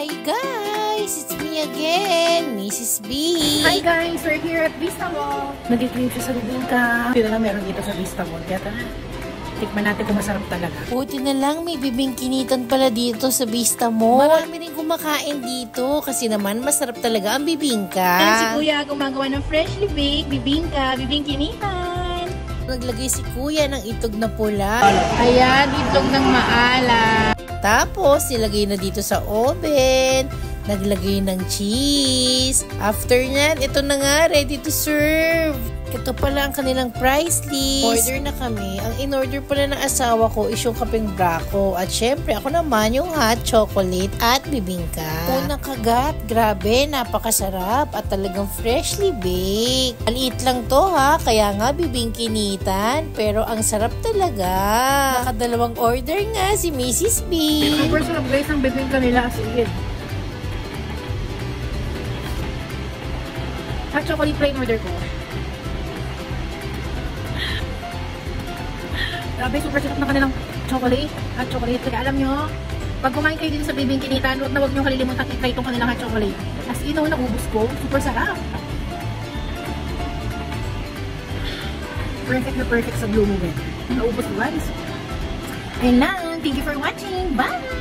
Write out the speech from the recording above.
Hi guys! It's me again, Mrs. B. Hi guys! We're here at Vista Mall. Nandito siya sa bibingka. Ito na lang meron dito sa Vista Mall. Kaya tara, tikman natin kung masarap talaga. Buti na lang may bibingkinitan pala dito sa Vista Mall. Marami rin kumakain dito kasi naman masarap talaga ang bibingka. Ayan si Kuya gumagawa ng freshly baked bibingka, bibingkinitan. Naglagay si Kuya ng itlog na pula. Ayan, itlog ng maalat. Tapos, nilagay na dito sa oven. Naglagay ng cheese. After nyan, ito na nga, ready to serve. Ito pala ang kanilang price list. Order na kami. Ang in-order pala ng asawa ko is yung kapeng brako. At syempre, ako naman yung hot chocolate at bibingka. Unang kagat, grabe, napakasarap at talagang freshly baked. Maliit lang to ha, kaya nga bibingkinitan. Pero ang sarap talaga. Nakadalawang order nga si Mrs. B. Super sarap guys ang bibingka nila as in. Hot chocolate plain order ko. Grabe, super sarap na kanilang chocolate. Hot chocolate. Kaya alam nyo, pag kumain kayo dito sa bibingkinitan, huwag nyo kalilimutan i-try itong kanilang hot chocolate. As in, naubos ko. Super sarap. Perfect na perfect sa Blue Moment. Naubos ko guys. And now, thank you for watching. Bye!